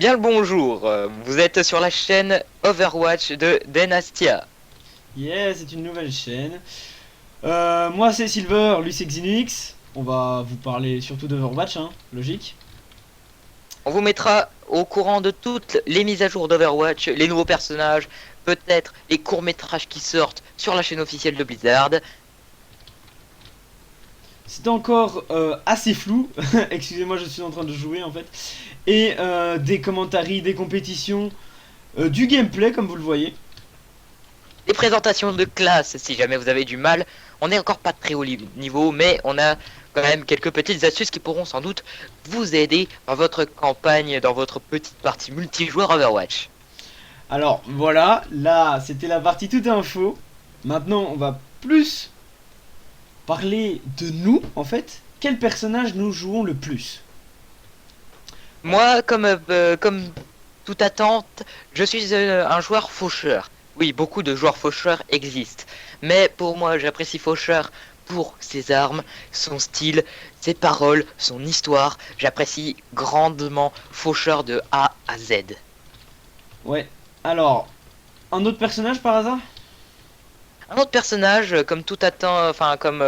Bien le bonjour, vous êtes sur la chaîne Overwatch de Dynastia. Yeah, c'est une nouvelle chaîne. Moi c'est Silver, lui c'est Xinix. On va vous parler surtout d'Overwatch, hein, logique. On vous mettra au courant de toutes les mises à jour d'Overwatch, les nouveaux personnages, peut-être les courts-métrages qui sortent sur la chaîne officielle de Blizzard. C'est encore assez flou, excusez-moi je suis en train de jouer en fait. Et des commentaires, des compétitions, du gameplay comme vous le voyez. Les présentations de classe, si jamais vous avez du mal, on n'est encore pas très haut niveau, mais on a quand même quelques petites astuces qui pourront sans doute vous aider dans votre campagne, dans votre petite partie multijoueur Overwatch. Alors voilà, là c'était la partie toute info. Maintenant on va plus parler de nous en fait. Quel personnage nous jouons le plus? Moi, comme toute attente, je suis un joueur faucheur. Oui, beaucoup de joueurs faucheurs existent. Mais pour moi, j'apprécie faucheur pour ses armes, son style, ses paroles, son histoire. J'apprécie grandement faucheur de A à Z. Ouais, alors, un autre personnage par hasard? Un autre personnage, comme tout attend, enfin comme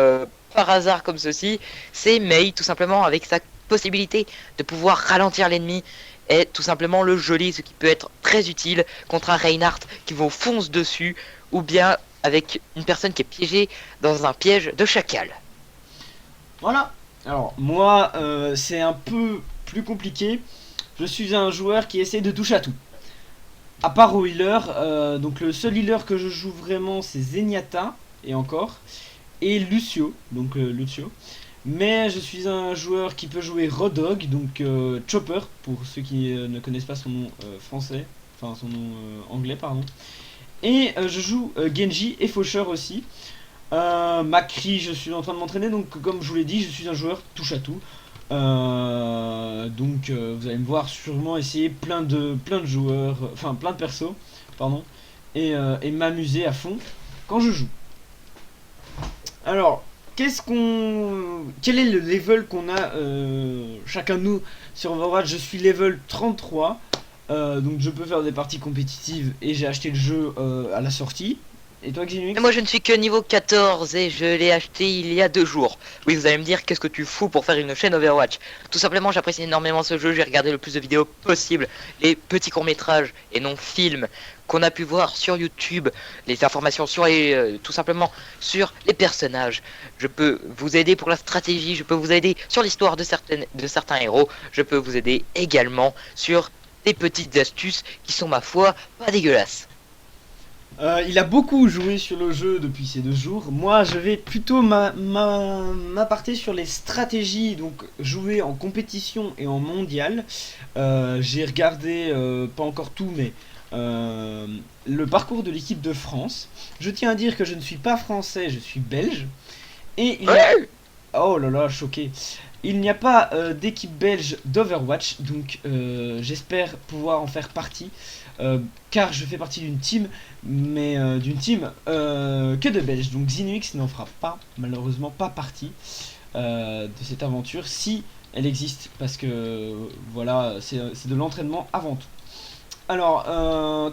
par hasard comme ceci, c'est Mei, tout simplement avec sa possibilité de pouvoir ralentir l'ennemi et tout simplement le geler, ce qui peut être très utile contre un Reinhardt qui vous fonce dessus, ou bien avec une personne qui est piégée dans un piège de chacal. Voilà. Alors, moi, c'est un peu plus compliqué. Je suis un joueur qui essaie de toucher à tout. À part au healer, donc le seul healer que je joue vraiment, c'est Zenyatta, et encore, et Lucio, donc Lucio. Mais je suis un joueur qui peut jouer Rodog, donc Chopper, pour ceux qui ne connaissent pas son nom français, enfin son nom anglais, pardon. Et je joue Genji et Faucheur aussi. Macri, je suis en train de m'entraîner, donc comme je vous l'ai dit, je suis un joueur touche à tout. Vous allez me voir sûrement essayer plein de joueurs, enfin plein de persos, pardon, et m'amuser à fond quand je joue. Alors, quel est le level qu'on a chacun de nous sur Overwatch? Je suis level 33, donc je peux faire des parties compétitives et j'ai acheté le jeu à la sortie. Et toi, Et Xinux? moi je ne suis que niveau 14 et je l'ai acheté il y a 2 jours. Oui, vous allez me dire qu'est-ce que tu fous pour faire une chaîne Overwatch. Tout simplement j'apprécie énormément ce jeu, j'ai regardé le plus de vidéos possible, les petits courts-métrages et non films qu'on a pu voir sur YouTube, les informations sur les, tout simplement sur les personnages. Je peux vous aider pour la stratégie, je peux vous aider sur l'histoire de certains héros, je peux vous aider également sur des petites astuces qui sont ma foi pas dégueulasses. Il a beaucoup joué sur le jeu depuis ces 2 jours. Moi, je vais plutôt m'apparter sur les stratégies, donc jouer en compétition et en mondial. J'ai regardé, pas encore tout, mais le parcours de l'équipe de France. Je tiens à dire que je ne suis pas français, je suis belge. Et il y a... Ouais. Oh là là, choqué. Il n'y a pas d'équipe belge d'Overwatch, donc j'espère pouvoir en faire partie. Car je fais partie d'une team, mais d'une team que de Belges. Donc Xinux n'en fera pas, malheureusement, pas partie de cette aventure si elle existe, parce que voilà, c'est de l'entraînement avant tout. Alors,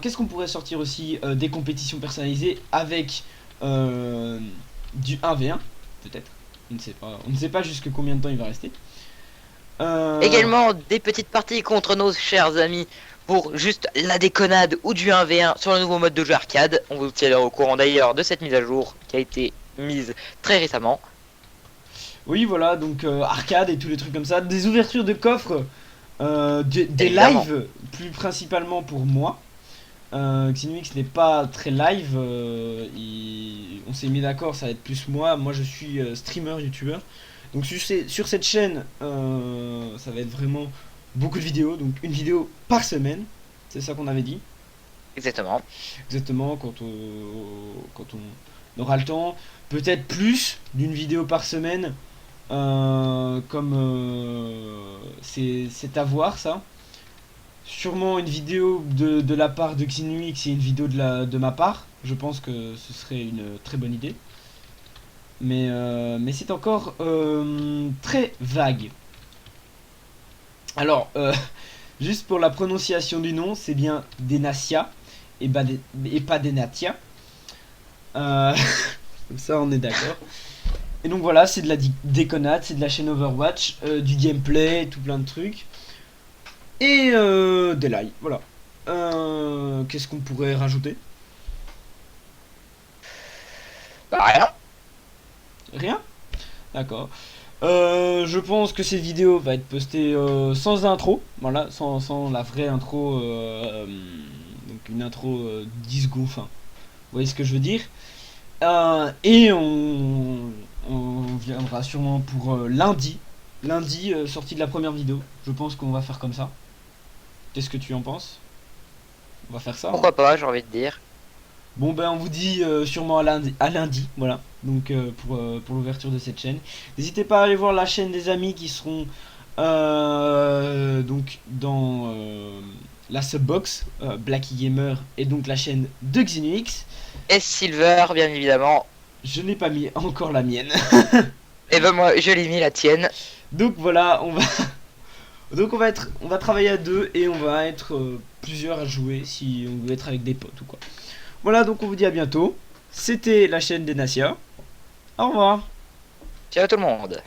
qu'est-ce qu'on pourrait sortir aussi? Des compétitions personnalisées avec du 1v1, peut-être. On ne sait pas. On ne sait pas jusque combien de temps il va rester. Euh, Également des petites parties contre nos chers amis pour juste la déconnade ou du 1v1 sur le nouveau mode de jeu arcade. On vous tiendra au courant d'ailleurs de cette mise à jour qui a été mise très récemment. oui, voilà, donc arcade et tous les trucs comme ça. Des ouvertures de coffres, des Évidemment. lives, plus principalement pour moi. Xinux n'est pas très live. On s'est mis d'accord, ça va être plus moi. Moi, je suis streamer, youtubeur. Donc sur cette chaîne, ça va être vraiment beaucoup de vidéos. Donc une vidéo par semaine. C'est ça qu'on avait dit. Exactement. Exactement, quand on aura le temps. Peut-être plus d'une vidéo par semaine. Comme c'est à voir ça. Sûrement une vidéo de la part de Xinux et une vidéo de ma part. Je pense que ce serait une très bonne idée. Mais c'est encore très vague. Alors, Juste pour la prononciation du nom, c'est bien Denacia et pas Denatia. Comme ça, on est d'accord. Et donc voilà, c'est de la déconnade, c'est de la chaîne Overwatch, du gameplay, tout plein de trucs. Et des lives, voilà. Qu'est-ce qu'on pourrait rajouter? Bah, rien. Rien? D'accord. Je pense que cette vidéo va être postée sans intro, voilà, sans la vraie intro, donc une intro 10 secondes, enfin, vous voyez ce que je veux dire. Et on viendra sûrement pour lundi, sortie de la première vidéo, je pense qu'on va faire comme ça. Qu'est-ce que tu en penses? On va faire ça, hein. Pourquoi pas, j'ai envie de dire. Bon ben on vous dit sûrement à lundi, voilà, donc pour l'ouverture de cette chaîne. N'hésitez pas à aller voir la chaîne des amis qui seront donc dans la subbox, Blacky Gamer, et donc la chaîne de Xenuix. Et Silver, bien évidemment. Je n'ai pas mis encore la mienne. Et ben moi, je l'ai mis la tienne. Donc voilà, on va travailler à deux et on va être plusieurs à jouer si on veut être avec des potes ou quoi. Voilà, donc on vous dit à bientôt. C'était la chaîne des Nasia. Au revoir. Ciao tout le monde.